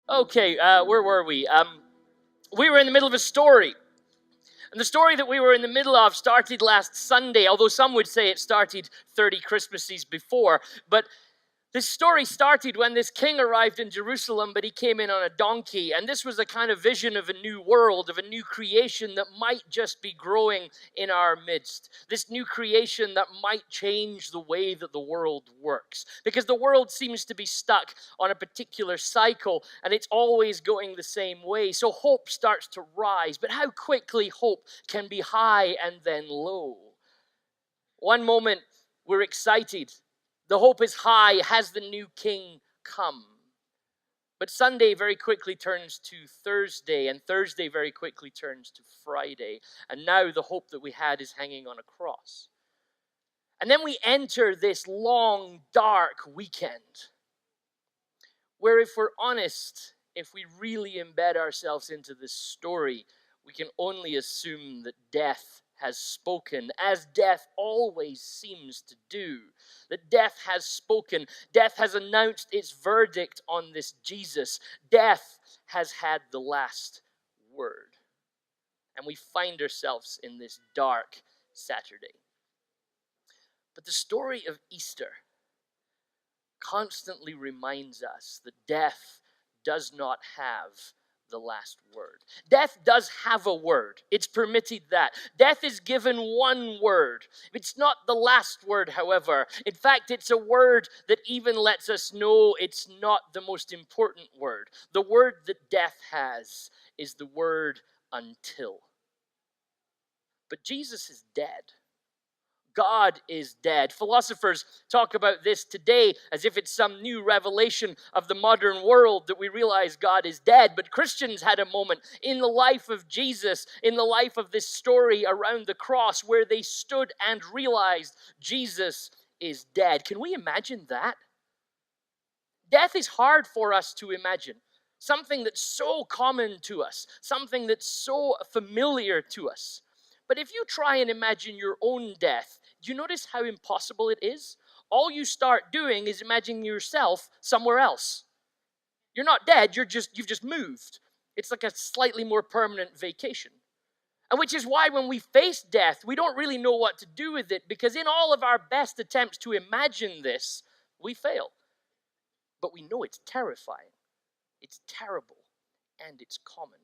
Okay, where were we? We were in the middle of a story. And the story that we were in the middle of started last Sunday, although some would say it started 30 Christmases before. But this story started when this king arrived in Jerusalem, but he came in on a donkey. And this was a kind of vision of a new world, of a new creation that might just be growing in our midst. This new creation that might change the way that the world works. Because the world seems to be stuck on a particular cycle, and it's always going the same way. So hope starts to rise. But how quickly hope can be high and then low. One moment we're excited. The hope is high. Has the new king come? But Sunday very quickly turns to Thursday, and Thursday very quickly turns to Friday. And now the hope that we had is hanging on a cross. And then we enter this long, dark weekend, where if we're honest, if we really embed ourselves into this story, we can only assume that death has spoken, as death always seems to do. That death has spoken. Death has announced its verdict on this Jesus. Death has had the last word. And we find ourselves in this dark Saturday. But the story of Easter constantly reminds us that death does not have the last word. Death does have a word. It's permitted that. Death is given one word. It's not the last word, however. In fact, it's a word that even lets us know it's not the most important word. The word that death has is the word until. But Jesus is dead. God is dead. Philosophers talk about this today as if it's some new revelation of the modern world that we realize God is dead. But Christians had a moment in the life of Jesus, in the life of this story around the cross, where they stood and realized Jesus is dead. Can we imagine that? Death is hard for us to imagine. Something that's so common to us, something that's so familiar to us. But if you try and imagine your own death, do you notice how impossible it is? All you start doing is imagining yourself somewhere else. You're not dead, you've just moved. It's like a slightly more permanent vacation. And which is why when we face death, we don't really know what to do with it, because in all of our best attempts to imagine this, we fail. But we know it's terrifying, it's terrible, and it's common.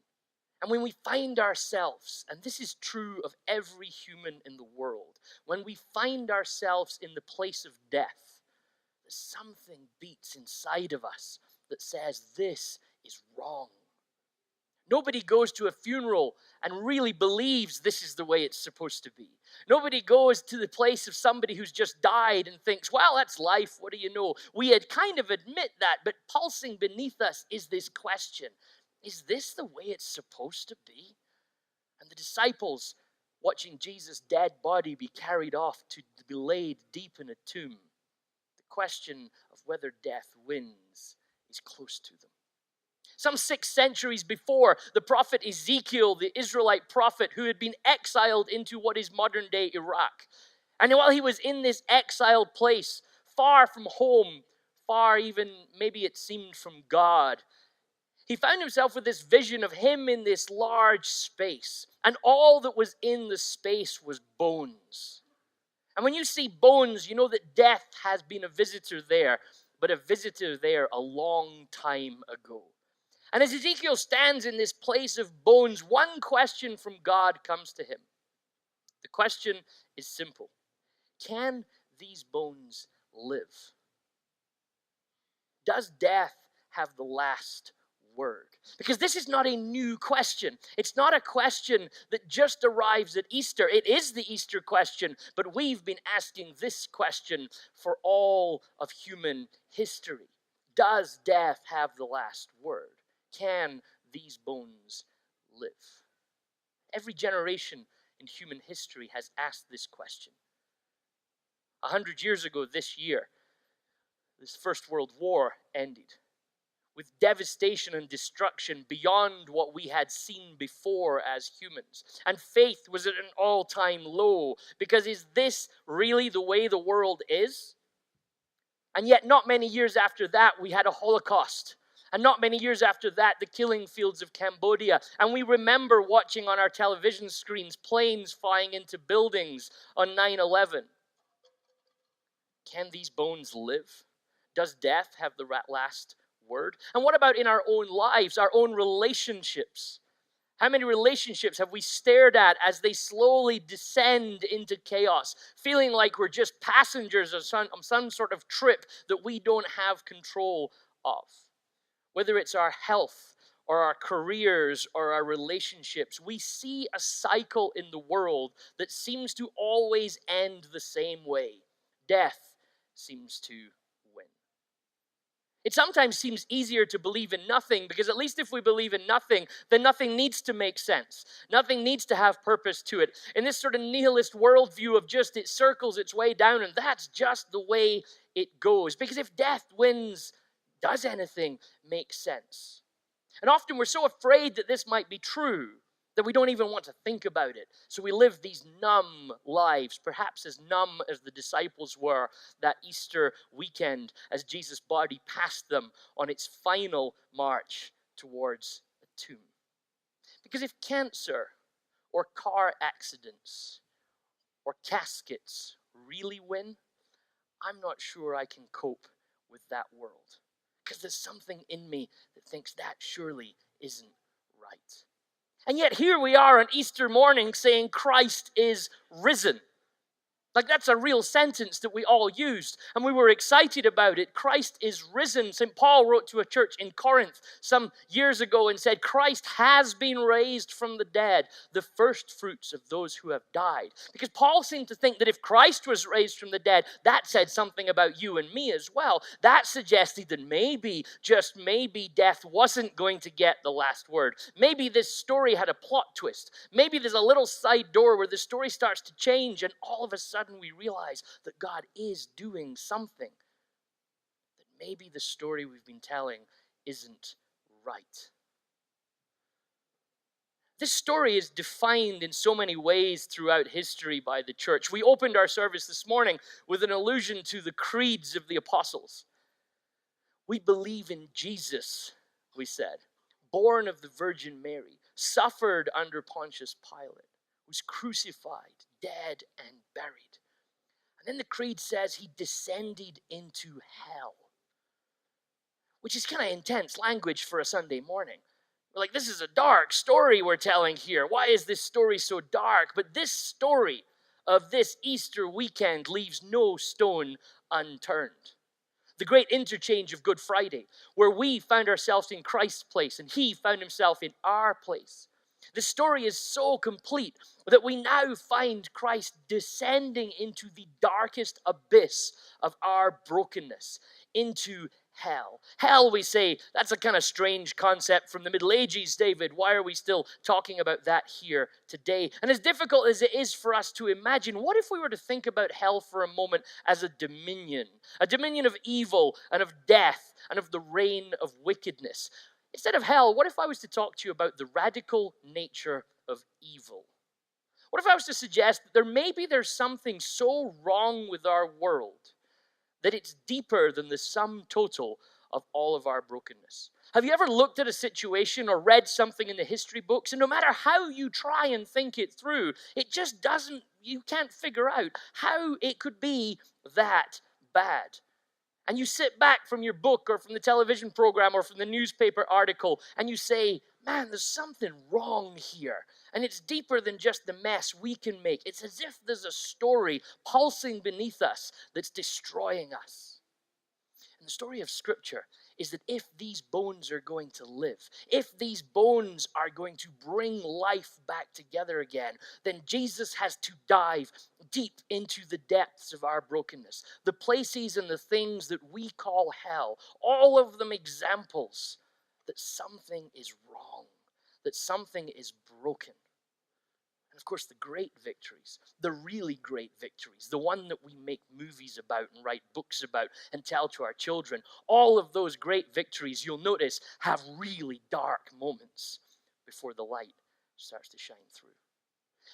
And when we find ourselves, and this is true of every human in the world, when we find ourselves in the place of death, something beats inside of us that says this is wrong. Nobody goes to a funeral and really believes this is the way it's supposed to be. Nobody goes to the place of somebody who's just died and thinks, well, that's life, what do you know? We had kind of admit that, but pulsing beneath us is this question. Is this the way it's supposed to be? And the disciples, watching Jesus' dead body be carried off to be laid deep in a tomb, the question of whether death wins is close to them. Some 6 centuries before, the prophet Ezekiel, the Israelite prophet who had been exiled into what is modern-day Iraq. And while he was in this exiled place, far from home, far even maybe it seemed from God, he found himself with this vision of him in this large space. And all that was in the space was bones. And when you see bones, you know that death has been a visitor there, but a visitor there a long time ago. And as Ezekiel stands in this place of bones, one question from God comes to him. The question is simple. Can these bones live? Does death have the last word? Because this is not a new question. It's not a question that just arrives at Easter. It is the Easter question, but we've been asking this question for all of human history. Does death have the last word? Can these bones live? Every generation in human history has asked this question. 100 years ago this year, this First World War ended with devastation and destruction beyond what we had seen before as humans. And faith was at an all-time low, because is this really the way the world is? And yet not many years after that, we had a Holocaust. And not many years after that, the killing fields of Cambodia. And we remember watching on our television screens planes flying into buildings on 9/11. Can these bones live? Does death have the last word? And what about in our own lives, our own relationships? How many relationships have we stared at as they slowly descend into chaos, feeling like we're just passengers of some sort of trip that we don't have control of? Whether it's our health or our careers or our relationships, we see a cycle in the world that seems to always end the same way. Death seems to win. It sometimes seems easier to believe in nothing, because at least if we believe in nothing, then nothing needs to make sense. Nothing needs to have purpose to it. In this sort of nihilist worldview of just it circles its way down, and that's just the way it goes. Because if death wins, does anything make sense? And often we're so afraid that this might be true that we don't even want to think about it. So we live these numb lives, perhaps as numb as the disciples were that Easter weekend as Jesus' body passed them on its final march towards a tomb. Because if cancer or car accidents or caskets really win, I'm not sure I can cope with that world. Because there's something in me that thinks that surely isn't right. And yet here we are on Easter morning saying Christ is risen. Like, that's a real sentence that we all used, and we were excited about it. Christ is risen. St. Paul wrote to a church in Corinth some years ago and said, Christ has been raised from the dead, the first fruits of those who have died. Because Paul seemed to think that if Christ was raised from the dead, that said something about you and me as well. That suggested that maybe, just maybe, death wasn't going to get the last word. Maybe this story had a plot twist. Maybe there's a little side door where the story starts to change, and all of a sudden we realize that God is doing something, that maybe the story we've been telling isn't right. This story is defined in so many ways throughout history by the church. We opened our service this morning with an allusion to the creeds of the apostles. We believe in Jesus, we said, born of the Virgin Mary, suffered under Pontius Pilate, was crucified, dead, and buried. And then the creed says he descended into hell, which is kind of intense language for a Sunday morning. We're like, this is a dark story we're telling here. Why is this story so dark? But this story of this Easter weekend leaves no stone unturned. The great interchange of Good Friday, where we found ourselves in Christ's place and he found himself in our place. The story is so complete that we now find Christ descending into the darkest abyss of our brokenness, into hell. Hell, we say, that's a kind of strange concept from the Middle Ages, David. Why are we still talking about that here today? And as difficult as it is for us to imagine, what if we were to think about hell for a moment as a dominion of evil and of death and of the reign of wickedness? Instead of hell, what if I was to talk to you about the radical nature of evil? What if I was to suggest that there's something so wrong with our world that it's deeper than the sum total of all of our brokenness? Have you ever looked at a situation or read something in the history books, and no matter how you try and think it through, it just doesn't, you can't figure out how it could be that bad? And you sit back from your book or from the television program or from the newspaper article and you say, man, there's something wrong here. And it's deeper than just the mess we can make. It's as if there's a story pulsing beneath us that's destroying us. And the story of Scripture is that if these bones are going to live, if these bones are going to bring life back together again, then Jesus has to dive deep into the depths of our brokenness, the places and the things that we call hell, all of them examples that something is wrong, that something is broken. And of course, the great victories, the really great victories, the one that we make movies about and write books about and tell to our children, all of those great victories, you'll notice, have really dark moments before the light starts to shine through.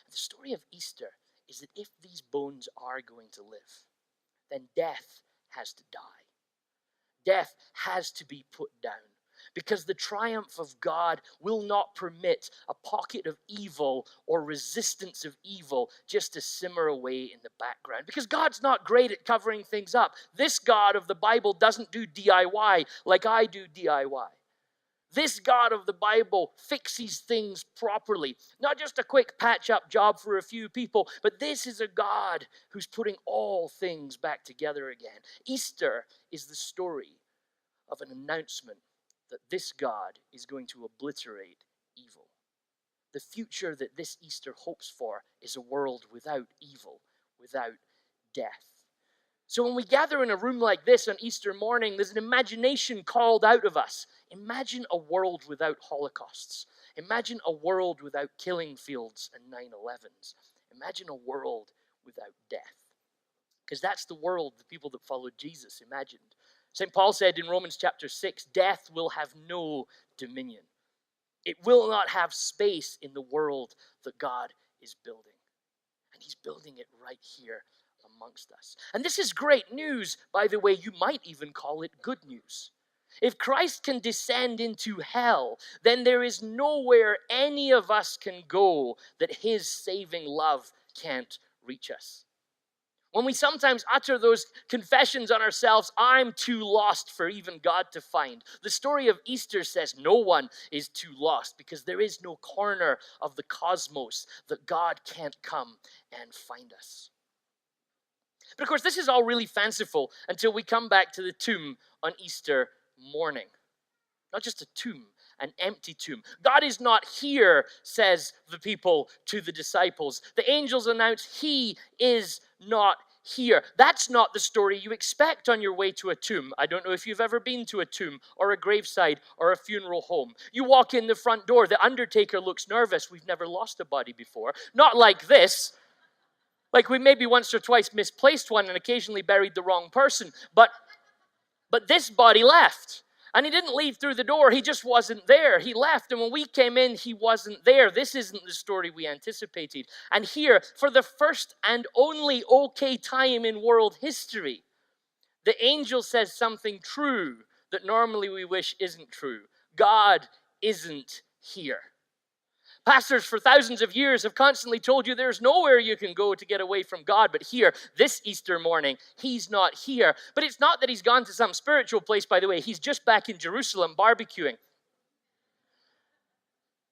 And the story of Easter is that if these bones are going to live, then death has to die. Death has to be put down. Because the triumph of God will not permit a pocket of evil or resistance of evil just to simmer away in the background. Because God's not great at covering things up. This God of the Bible doesn't do DIY like I do DIY. This God of the Bible fixes things properly. Not just a quick patch-up job for a few people, but this is a God who's putting all things back together again. Easter is the story of an announcement that this God is going to obliterate evil. The future that this Easter hopes for is a world without evil, without death. So when we gather in a room like this on Easter morning, there's an imagination called out of us. Imagine a world without holocausts. Imagine a world without killing fields and 9/11s. Imagine a world without death. Because that's the world the people that followed Jesus imagined. St. Paul said in Romans chapter 6, death will have no dominion. It will not have space in the world that God is building. And he's building it right here amongst us. And this is great news, by the way. You might even call it good news. If Christ can descend into hell, then there is nowhere any of us can go that his saving love can't reach us. When we sometimes utter those confessions on ourselves, I'm too lost for even God to find. The story of Easter says no one is too lost because there is no corner of the cosmos that God can't come and find us. But of course, this is all really fanciful until we come back to the tomb on Easter morning. Not just a tomb, an empty tomb. God is not here, says the people to the disciples. The angels announce he is not here. That's not the story you expect on your way to a tomb. I don't know if you've ever been to a tomb or a graveside or a funeral home. You walk in the front door, the undertaker looks nervous. We've never lost a body before. Not like this. Like we maybe once or twice misplaced one and occasionally buried the wrong person. But this body left. And he didn't leave through the door. He just wasn't there. He left. And when we came in, he wasn't there. This isn't the story we anticipated. And here, for the first and only okay time in world history, the angel says something true that normally we wish isn't true. God isn't here. Pastors for thousands of years have constantly told you there's nowhere you can go to get away from God. But here, this Easter morning, he's not here. But it's not that he's gone to some spiritual place, by the way. He's just back in Jerusalem barbecuing.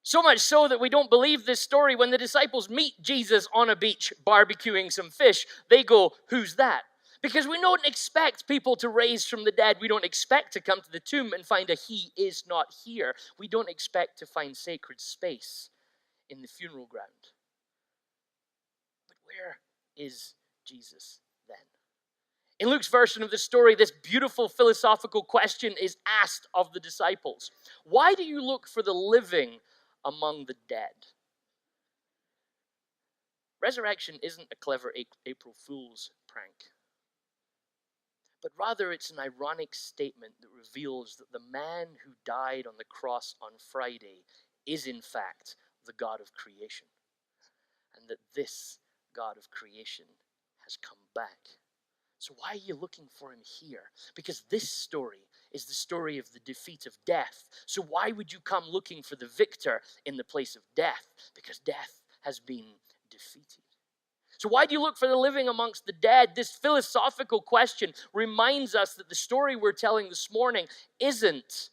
So much so that we don't believe this story. When the disciples meet Jesus on a beach barbecuing some fish, they go, who's that? Because we don't expect people to raise from the dead. We don't expect to come to the tomb and find a he is not here. We don't expect to find sacred space in the funeral ground. But where is Jesus then? In Luke's version of the story, this beautiful philosophical question is asked of the disciples. Why do you look for the living among the dead? Resurrection isn't a clever April Fool's prank, but rather it's an ironic statement that reveals that the man who died on the cross on Friday is in fact the God of creation, and that this God of creation has come back. So why are you looking for him here? Because this story is the story of the defeat of death. So why would you come looking for the victor in the place of death? Because death has been defeated. So why do you look for the living amongst the dead? This philosophical question reminds us that the story we're telling this morning isn't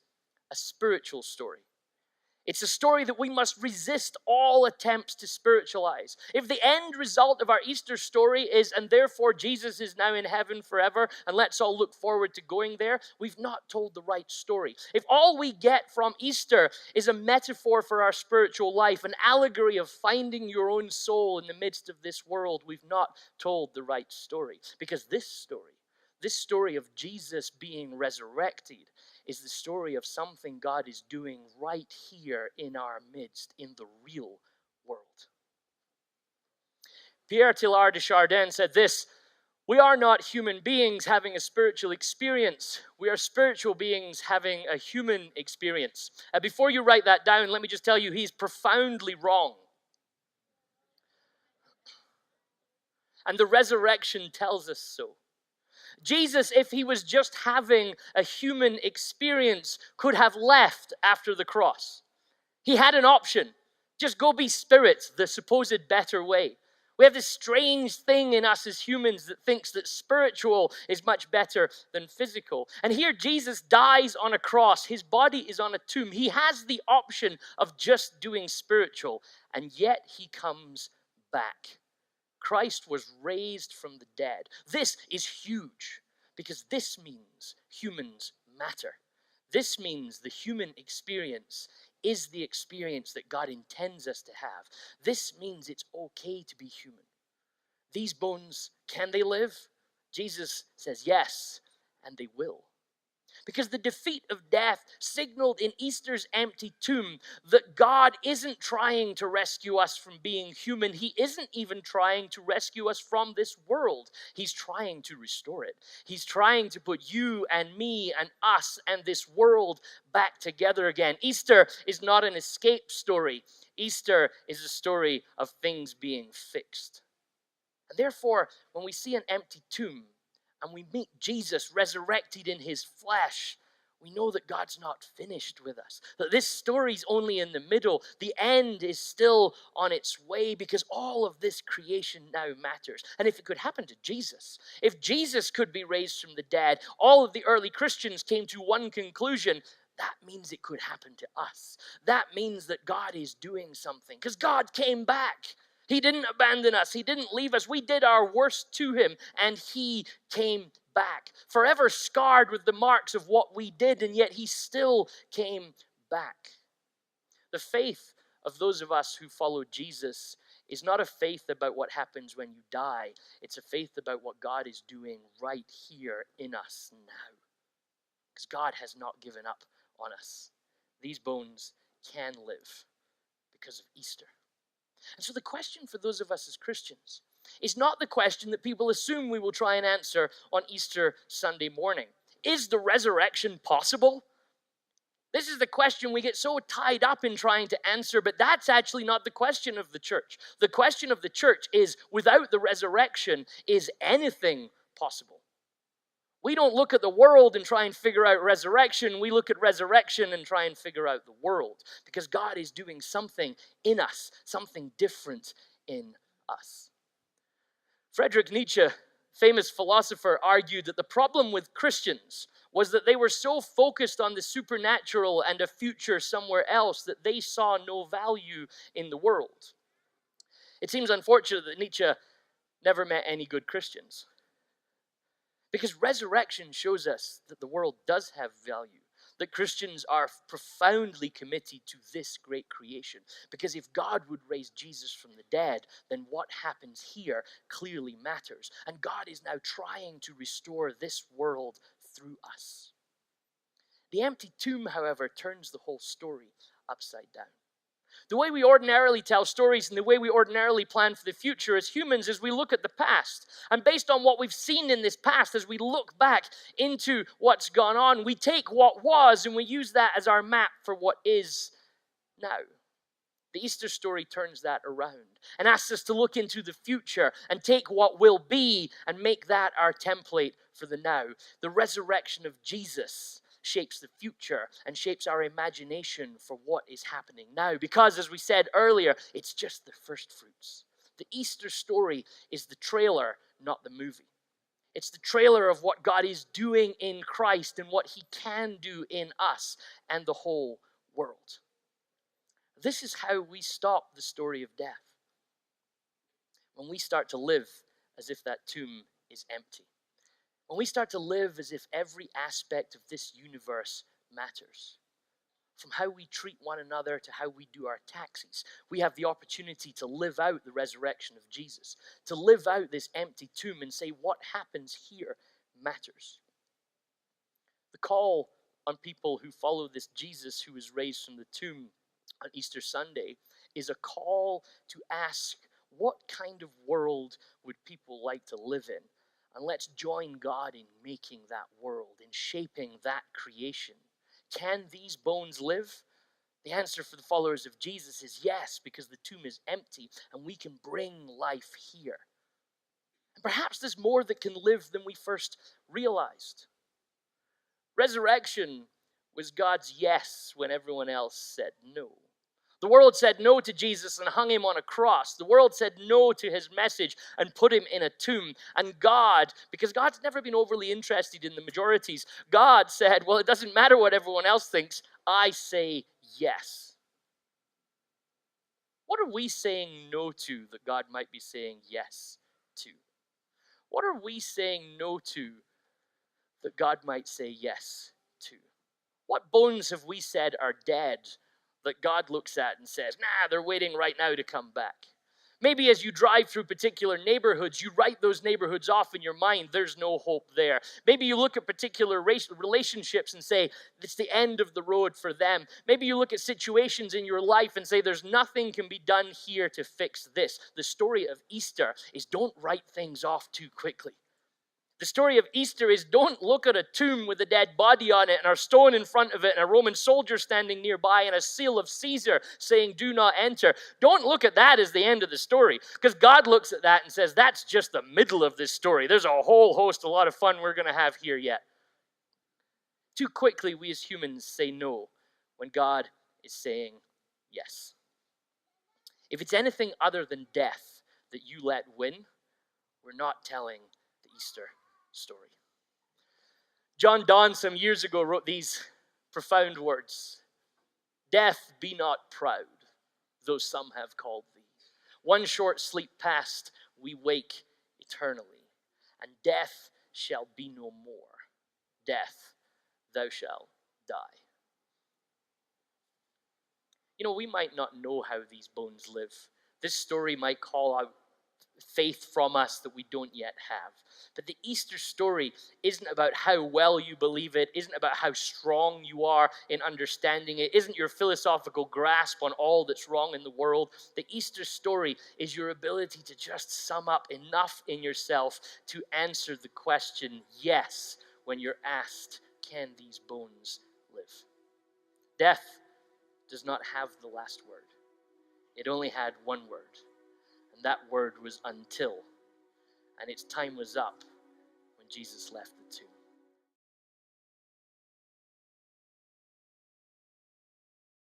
a spiritual story. It's a story that we must resist all attempts to spiritualize. If the end result of our Easter story is, and therefore Jesus is now in heaven forever, and let's all look forward to going there, we've not told the right story. If all we get from Easter is a metaphor for our spiritual life, an allegory of finding your own soul in the midst of this world, we've not told the right story. Because this story of Jesus being resurrected, is the story of something God is doing right here in our midst, in the real world. Pierre Teilhard de Chardin said this: we are not human beings having a spiritual experience. We are spiritual beings having a human experience. Before you write that down, let me just tell you, he's profoundly wrong. And the resurrection tells us so. Jesus, if he was just having a human experience, could have left after the cross. He had an option. Just go be spirits, the supposed better way. We have this strange thing in us as humans that thinks that spiritual is much better than physical. And here Jesus dies on a cross. His body is on a tomb. He has the option of just doing spiritual, and yet he comes back. Christ was raised from the dead. This is huge because this means humans matter. This means the human experience is the experience that God intends us to have. This means it's okay to be human. These bones, can they live? Jesus says yes, and they will. Because the defeat of death signaled in Easter's empty tomb that God isn't trying to rescue us from being human. He isn't even trying to rescue us from this world. He's trying to restore it. He's trying to put you and me and us and this world back together again. Easter is not an escape story. Easter is a story of things being fixed. And therefore, when we see an empty tomb, and we meet Jesus resurrected in his flesh, we know that God's not finished with us. That this story's only in the middle. The end is still on its way because all of this creation now matters. And if it could happen to Jesus, if Jesus could be raised from the dead, all of the early Christians came to one conclusion: that means it could happen to us. That means that God is doing something because God came back. He didn't abandon us. He didn't leave us. We did our worst to him, and he came back, forever scarred with the marks of what we did, and yet he still came back. The faith of those of us who follow Jesus is not a faith about what happens when you die. It's a faith about what God is doing right here in us now. Because God has not given up on us. These bones can live because of Easter. And so the question for those of us as Christians is not the question that people assume we will try and answer on Easter Sunday morning. Is the resurrection possible? This is the question we get so tied up in trying to answer, but that's actually not the question of the church. The question of the church is, without the resurrection, is anything possible? We don't look at the world and try and figure out resurrection. We look at resurrection and try and figure out the world. Because God is doing something in us, something different in us. Friedrich Nietzsche, famous philosopher, argued that the problem with Christians was that they were so focused on the supernatural and a future somewhere else that they saw no value in the world. It seems unfortunate that Nietzsche never met any good Christians. Because resurrection shows us that the world does have value, that Christians are profoundly committed to this great creation. Because if God would raise Jesus from the dead, then what happens here clearly matters. And God is now trying to restore this world through us. The empty tomb, however, turns the whole story upside down. The way we ordinarily tell stories and the way we ordinarily plan for the future as humans is we look at the past. And based on what we've seen in this past, as we look back into what's gone on, we take what was and we use that as our map for what is now. The Easter story turns that around and asks us to look into the future and take what will be and make that our template for the now. The resurrection of Jesus shapes the future and shapes our imagination for what is happening now. Because, as we said earlier, it's just the first fruits. The Easter story is the trailer, not the movie. It's the trailer of what God is doing in Christ and what he can do in us and the whole world. This is how we stop the story of death. When we start to live as if that tomb is empty. When we start to live as if every aspect of this universe matters. From how we treat one another to how we do our taxes, we have the opportunity to live out the resurrection of Jesus. To live out this empty tomb and say what happens here matters. The call on people who follow this Jesus who was raised from the tomb on Easter Sunday is a call to ask, what kind of world would people like to live in? And let's join God in making that world, in shaping that creation. Can these bones live? The answer for the followers of Jesus is yes, because the tomb is empty and we can bring life here. Perhaps there's more that can live than we first realized. Resurrection was God's yes when everyone else said no. The world said no to Jesus and hung him on a cross. The world said no to his message and put him in a tomb. And God, because God's never been overly interested in the majorities, God said, well, it doesn't matter what everyone else thinks. I say yes. What are we saying no to that God might be saying yes to? What are we saying no to that God might say yes to? What bones have we said are dead that God looks at and says, nah, they're waiting right now to come back? Maybe as you drive through particular neighborhoods, you write those neighborhoods off in your mind. There's no hope there. Maybe you look at particular relationships and say, it's the end of the road for them. Maybe you look at situations in your life and say, there's nothing can be done here to fix this. The story of Easter is don't write things off too quickly. The story of Easter is don't look at a tomb with a dead body on it and a stone in front of it and a Roman soldier standing nearby and a seal of Caesar saying, do not enter. Don't look at that as the end of the story, because God looks at that and says, that's just the middle of this story. There's a whole host, a lot of fun we're going to have here yet. Too quickly, we as humans say no when God is saying yes. If it's anything other than death that you let win, we're not telling the Easter story. John Donne some years ago wrote these profound words. Death, be not proud, though some have called thee. One short sleep past, we wake eternally, and death shall be no more. Death, thou shalt die. You know, we might not know how these bones live. This story might call out faith from us that we don't yet have. But the Easter story isn't about how well you believe it, isn't about how strong you are in understanding it, isn't your philosophical grasp on all that's wrong in the world. The Easter story is your ability to just sum up enough in yourself to answer the question, yes, when you're asked, can these bones live? Death does not have the last word. It only had one word. And that word was until. And its time was up when Jesus left the tomb.